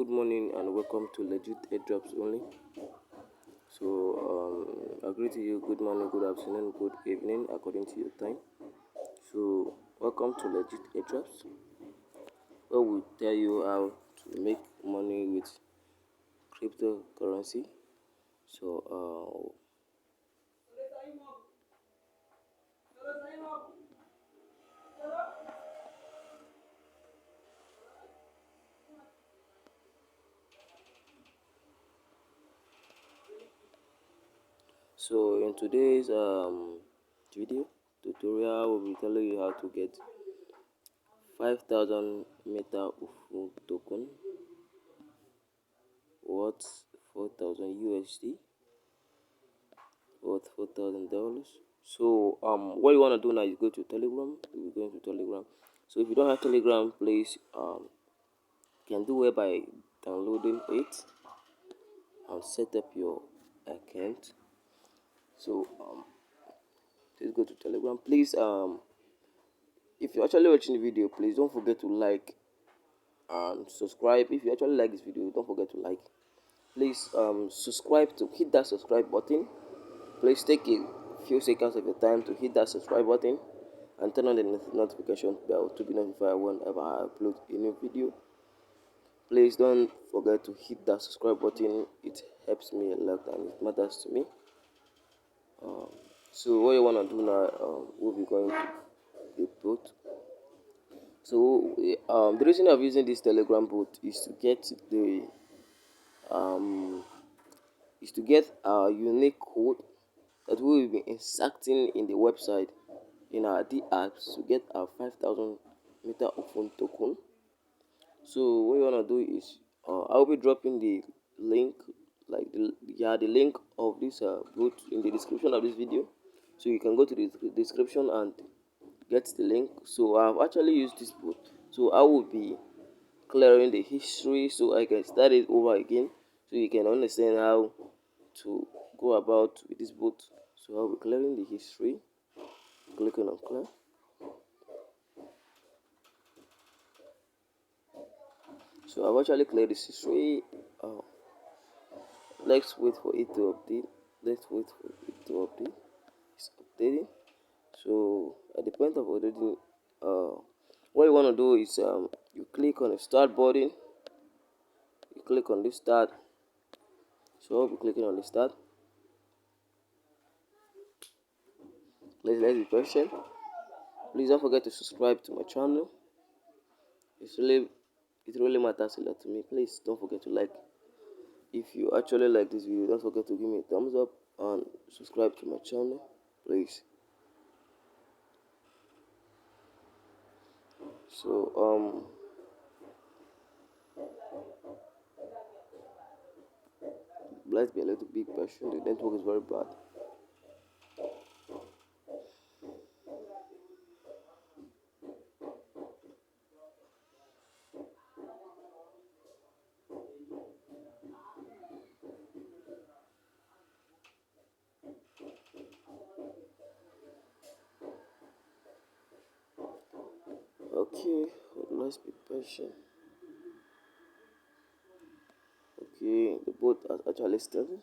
Good morning and welcome to Legit Airdrops only. I greet you good morning, good afternoon, good evening according to your time. So welcome to Legit Airdrops, where we tell you how to make money with cryptocurrency. So in today's video tutorial, we'll be telling you how to get 5,000 metaufo token worth 4,000 USD, worth $4,000. So what you want to do now is go to Telegram. We're going to Telegram. So if you don't have Telegram, please you can do it by downloading it and set up your account. So please go to Telegram. Please if you're actually watching the video, please don't forget to like and subscribe. If you actually like this video, don't forget to like. Please subscribe, to hit that subscribe button. Please take a few seconds of your time to hit that subscribe button and turn on the notification bell to be notified whenever I upload a new video. Please don't forget to hit that subscribe button. It helps me a lot and it matters to me. So what you want to do now, we'll be going to the bot. So the reason of using this Telegram bot is to get the a unique code that we will be inserting in the website in our D apps to get our 5,000 meter open token. So what you wanna do is I'll be dropping the link, like the link of this bot in the description of this video, so you can go to the description and get the link. So I've actually used this bot, so I will be clearing the history so I can start it over again, so you can understand how to go about with this bot. So I'll be clearing the history, clicking on clear. So I've actually cleared this history. Let's wait for it to update. It's updating. So at the point of updating, what you want to do is you click on the start button. You click on this start. So I'll be clicking on the start. Let's be patient. Please don't forget to subscribe to my channel. It really matters a lot to me. Please don't forget to like. If you actually like this video, don't forget to give me a thumbs up and subscribe to my channel, please. So let's be a little bit patient. The network is very bad. Okay, let's be patient. Okay, the boat has actually started.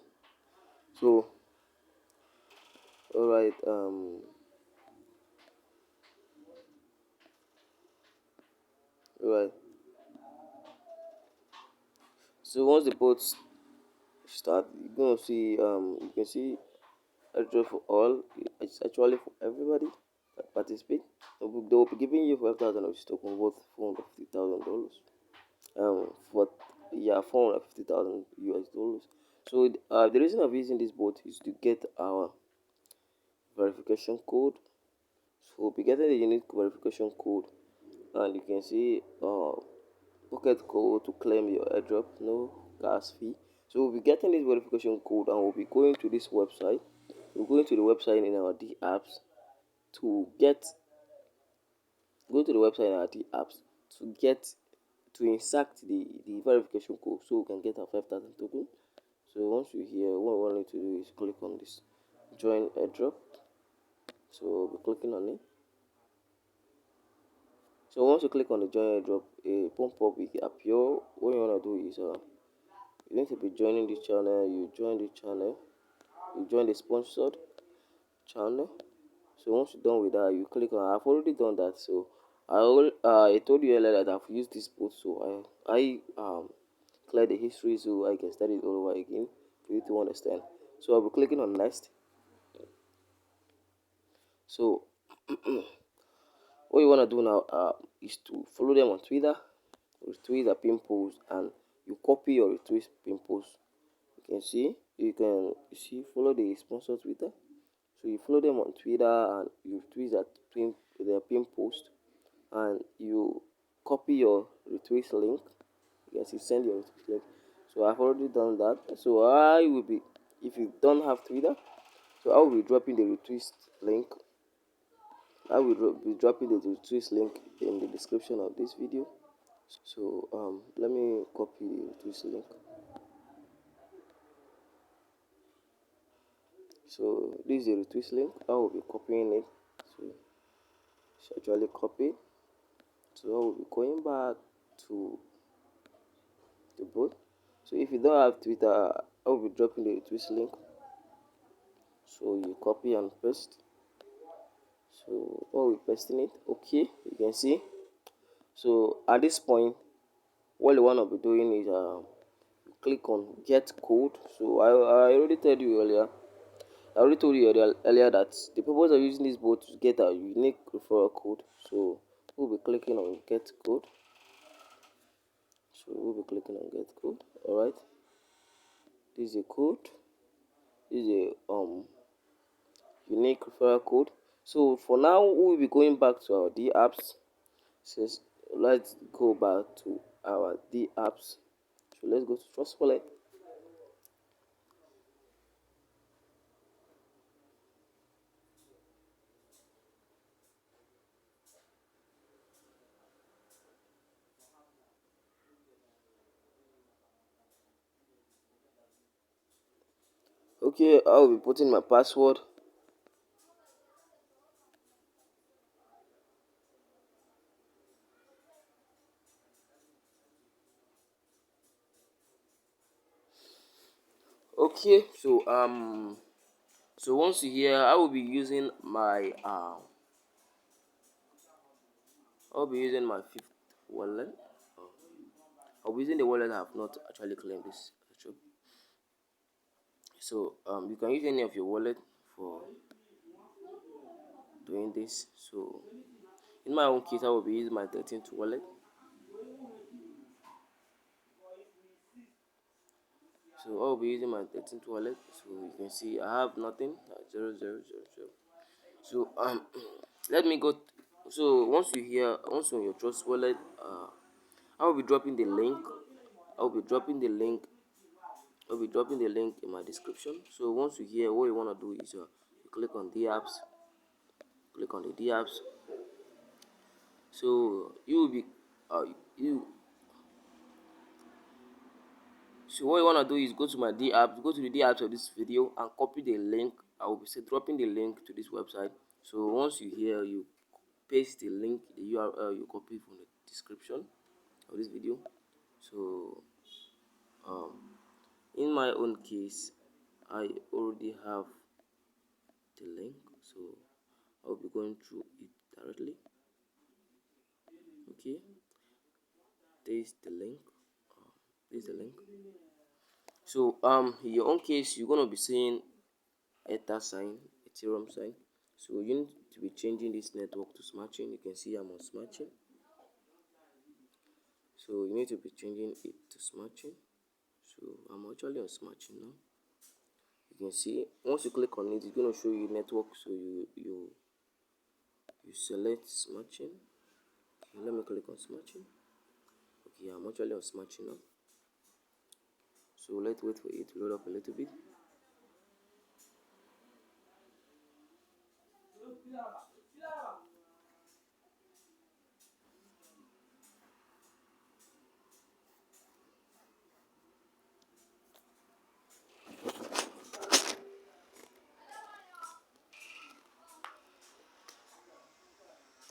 So alright, alright. So once the boat start, you're gonna see you can see Airdrop for all. It's actually for everybody that participate. They will be giving you 5,000 of token worth $450,000. For yeah, 450,000 US dollars. So the reason of using this bot is to get our verification code. So we'll be getting the unique verification code, and you can see pocket code to claim your airdrop, no gas fee. So we'll be getting this verification code, and we'll be going to this website. We'll go into the website in our D apps to get go to the website in our D apps to get to insert the verification code so we can get our 5,000 token. So once you're here, what we want to do is click on this join airdrop. So we'll be clicking on it. So once you click on the join airdrop, a pop-up will appear. What you want to do is you need to be joining this channel. You join the channel, you join the sponsored channel. So once you're done with that, you click on. I've already done that. So I told you earlier that I've used this boot, so I clear the history so I can start it all over again for you to understand. So I'll be clicking on next. So what you want to do now is to follow them on Twitter, retweet the pin post, and you copy your retweet pin post. You can see follow the sponsor Twitter. So you follow them on Twitter and you tweet their pin post, and you copy your retweet link. Yes, you send your retweet link. So I've already done that. So I will be, if you don't have Twitter, so I will be dropping the retweet link. I will be dropping the retweet link in the description of this video. So let me copy the retweet link. So this is the retweet link. I will be copying it. So it's actually copied. So I will be going back to the boat. So if you don't have Twitter, I will be dropping the retweet link. So you copy and paste. So I will be pasting it. Okay, you can see. So at this point, what you want to be doing is click on get code. So I already told you earlier. I already told you earlier that the purpose of using this bot is to get a unique referral code. So we'll be clicking on get code. So we'll be clicking on get code. Alright. This is a code. This is a unique referral code. So for now we'll be going back to our D apps. Says let's go back to our D apps. So let's go to Trust Wallet. Okay, I'll be putting my password. Okay, so once you hear, I will be using my I'll be using my fifth wallet. I'll be using the wallet I have not actually claimed this. So you can use any of your wallet for doing this. So in my own case, I will be using my 13th wallet. So I will be using my 13th wallet. So you can see I have nothing. 0000. So let me go. So once on your Trust wallet, I will be dropping the link. I will be dropping the link. I'll be dropping the link in my description. So once you hear, what you want to do is you click on the apps. Click on the D apps. So you will be you. So what you want to do is go to my D apps. Go to the D apps of this video and copy the link. I will be dropping the link to this website. So once you hear, you paste the link, the URL you copy from the description of this video. So in my own case, I already have the link, so I'll be going through it directly. Okay, there is the link. This is the link. So in your own case, you're gonna be seeing Ether sign, Ethereum sign. So you need to be changing this network to Smart Chain. You can see I'm on Smart Chain. So you need to be changing it to Smart Chain. So I'm actually on Smart Chain now. You can see once you click on it, it's gonna show you network. So you select Smart Chain. Okay, let me click on Smart Chain. Okay, I'm actually on Smart Chain now. So let's wait for it to load up a little bit.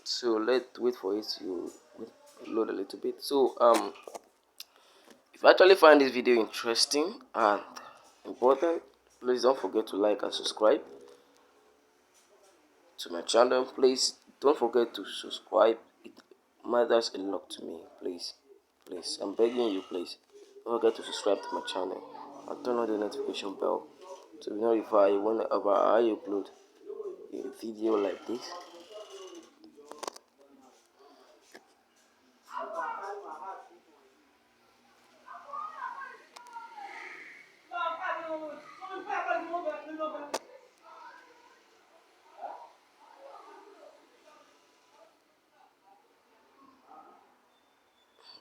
So let's wait for it to load a little bit. So If you actually find this video interesting and important, please don't forget to like and subscribe to my channel. Please don't forget to subscribe. It matters a lot to me. Please, I'm begging you, please don't forget to subscribe to my channel and turn on the notification bell to be notified whenever I upload a video like this.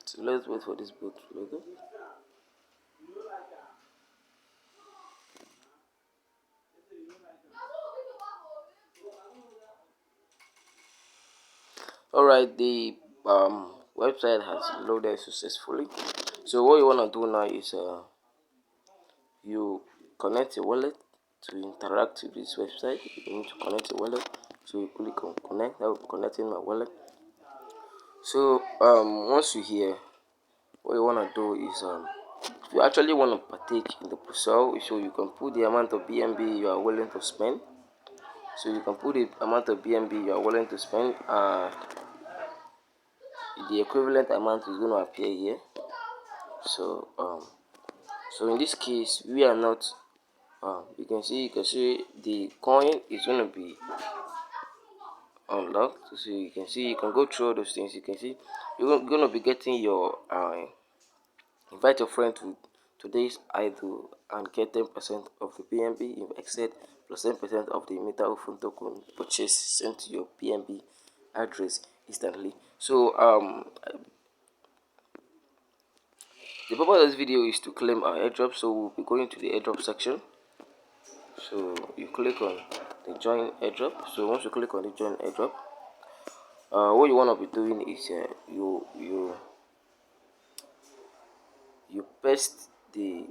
So let's wait for this boat to load up. Alright, the website has loaded successfully. So what you want to do now is you connect your wallet to interact with this website. You need to connect your wallet. So you click on connect. That will be connecting my wallet. So once you here, what you want to do is if you actually want to partake in the pre-sale, so you can put the amount of BNB you are willing to spend. So you can put the amount of BNB you are willing to spend. The equivalent amount is going to appear here. So so in this case, we are not. You can see the coin is going to be unlocked. So you can see, you can go through all those things. You can see you're going to be getting your invite your friend to today's idol and get 10% of the PNB if exceed plus 10% of the metaufo token purchase sent to your PNB address instantly. So the purpose of this video is to claim our airdrop. So we'll be going to the airdrop section. So you click on the join airdrop. So once you click on the join airdrop, what you want to be doing is you paste the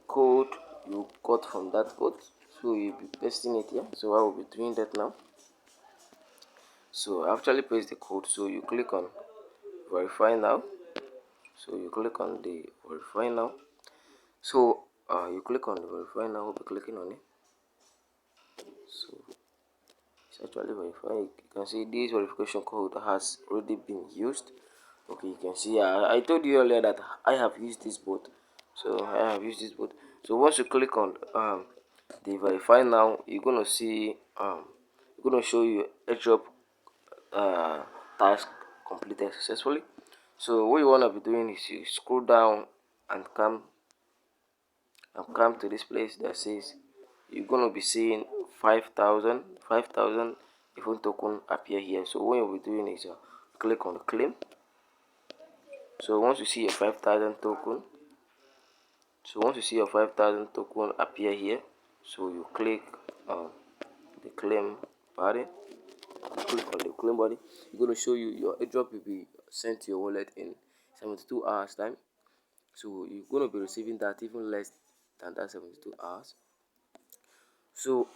code you got from that bot. So you'll be pasting it here. So I will be doing that now. So I actually paste the code. So you click on verify now. So you click on the verify now. So you click on the verify now. We'll be clicking on it. So it's actually verifying. You can see this verification code has already been used. Okay, you can see I told you earlier that I have used this bot. So I have used this bot. So once you click on the verify now, you're gonna see you're gonna show you airdrop uh, task completed successfully. So what you wanna be doing is you scroll down and come to this place that says you're gonna be seeing 5,000 even token appear here. So what you'll be doing is click on claim. So once you see your 5,000 token, appear here, so you click on the claim button. Click on the claim button. It's going to show you your airdrop will be sent to your wallet in 72 hours time. So you're going to be receiving that even less than that 72 hours. So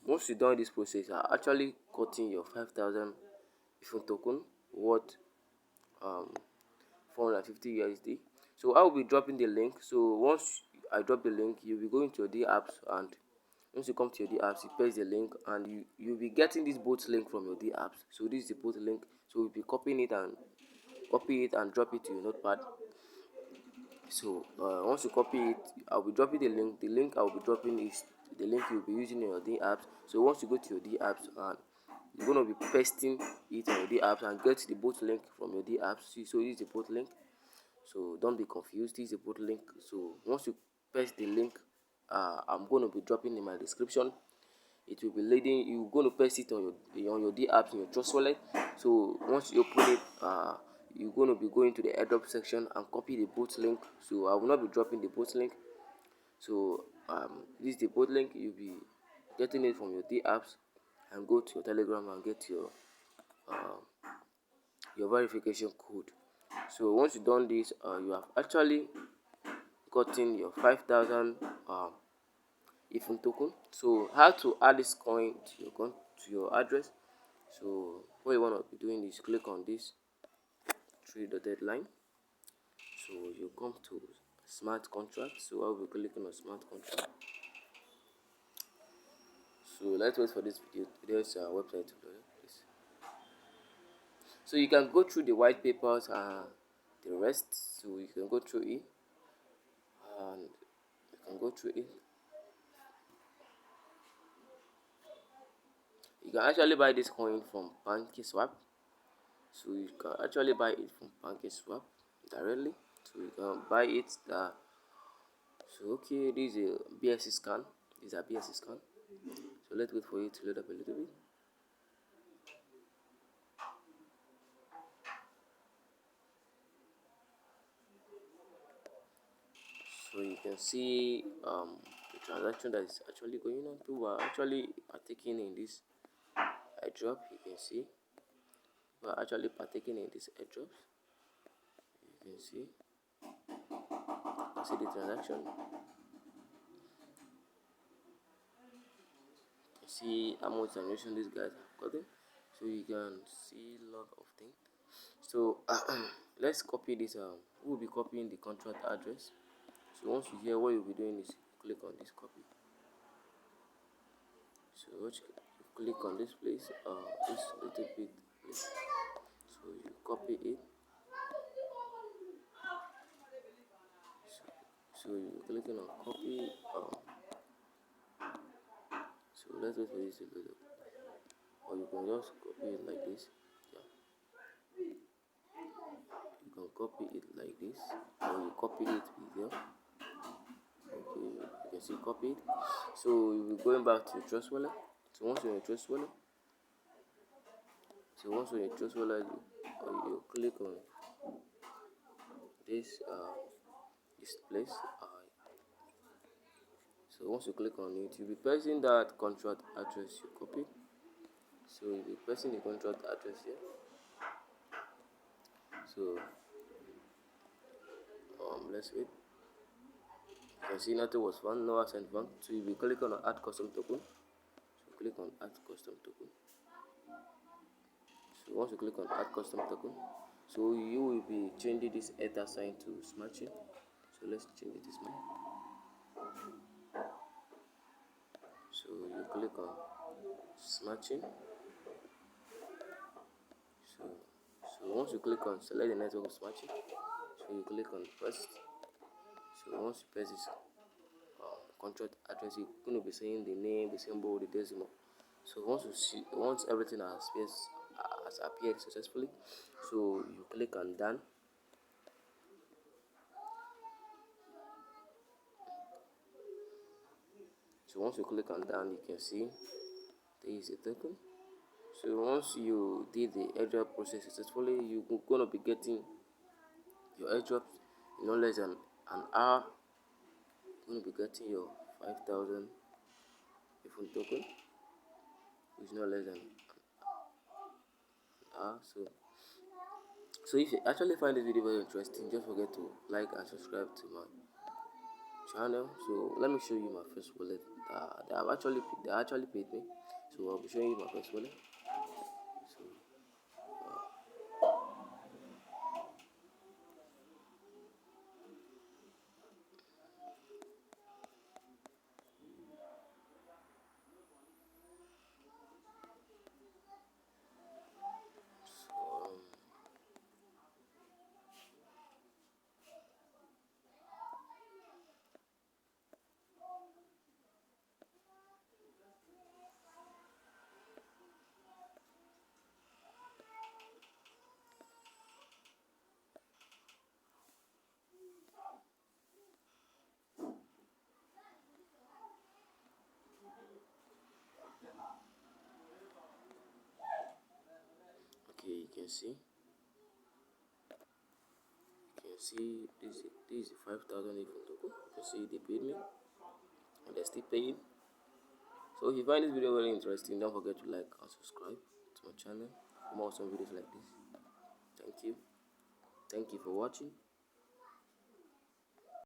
once you done this process, you are actually cutting your 5,000 ifun token worth 450 USD. So I will be dropping the link. So once I drop the link, you'll be going to your D apps, and once you come to your D apps, you paste the link, and you'll be getting this bot link from your D apps. So this is the bot link. So we'll be copying it and drop it to your notepad. So once you copy it, I'll be dropping the link. The link I'll be dropping is the link you'll be using in your D apps. So once you go to your D apps, and you're gonna be pasting it on your D apps and get the bot link from your D apps. So use the bot link. So don't be confused. This is a bot link. So once you paste the link, I'm going to be dropping in my description. It will be leading. You're going to paste it on your D apps in your Trust wallet. So once you open it, you're going to be going to the airdrop section and copy the bot link. So I will not be dropping the bot link. So this is the bot link. You'll be getting it from your D apps, and go to your Telegram and get your verification code. So once you've done this, you have actually gotten your 5,000 ifun token. So how to add this coin to your address? So what you want to be doing is click on this three dotted line. So you come to smart contract. So I'll be clicking on smart contract. So let's wait for this video. There's a website to load, please. So you can go through the white papers and the rest. So you can go through it, and you can go through it. You can actually buy this coin from PancakeSwap. So you can actually buy it from PancakeSwap directly. So you can buy it. So okay, this is a BSC scan. This is a BSC scan. So let's wait for it to load up a little bit. So you can see the transaction that is actually going on. People are actually partaking in this airdrop. You can see people are actually partaking in this airdrop. You can see the transaction. You can see how much transaction these guys have gotten. So you can see a lot of things. So let's copy this. We'll be copying the contract address. So once you hear, what you'll be doing is click on this copy. So you click on this place, this little bit place. So you copy it. So you clicking on copy. So let's wait for this to load up. Or you can just copy it like this. Yeah. You can copy it like this, or you copy it with here. Okay, you can see copy it. So you'll be going back to your trust wallet. So once you're in trust wallet, you click on this this place. So once you click on it, you'll be pressing that contract address you copied. So you'll be pressing the contract address here. So let's wait. You can see nothing was found, no accent found. So you'll be clicking on add custom token. So click on add custom token. So once you click on add custom token, so you will be changing this ether sign to smart chain. So let's change it to smart. So you click on smart chain. So once you click on select the network of smart chain, so you click on first. So once you press this contract address, you're going to be saying the name, the symbol, the decimal. So once everything has appeared successfully, so you click on done. So once you click on done, you can see there is a token. So once you did the airdrop process successfully, you're gonna be getting your airdrop in no less than an hour. You're gonna be getting your 5,000 iPhone token, which is no less than an hour. So if you actually find this video very interesting, just forget to like and subscribe to my channel. So let me show you my first wallet. They actually paid me. So I'll be showing you my first wallet. So okay, you can see this is 5,000 iPhone token. You can see they paid me and they're still paying. So if you find this video very interesting, don't forget to like and subscribe to my channel for more awesome videos like this. Thank you for watching.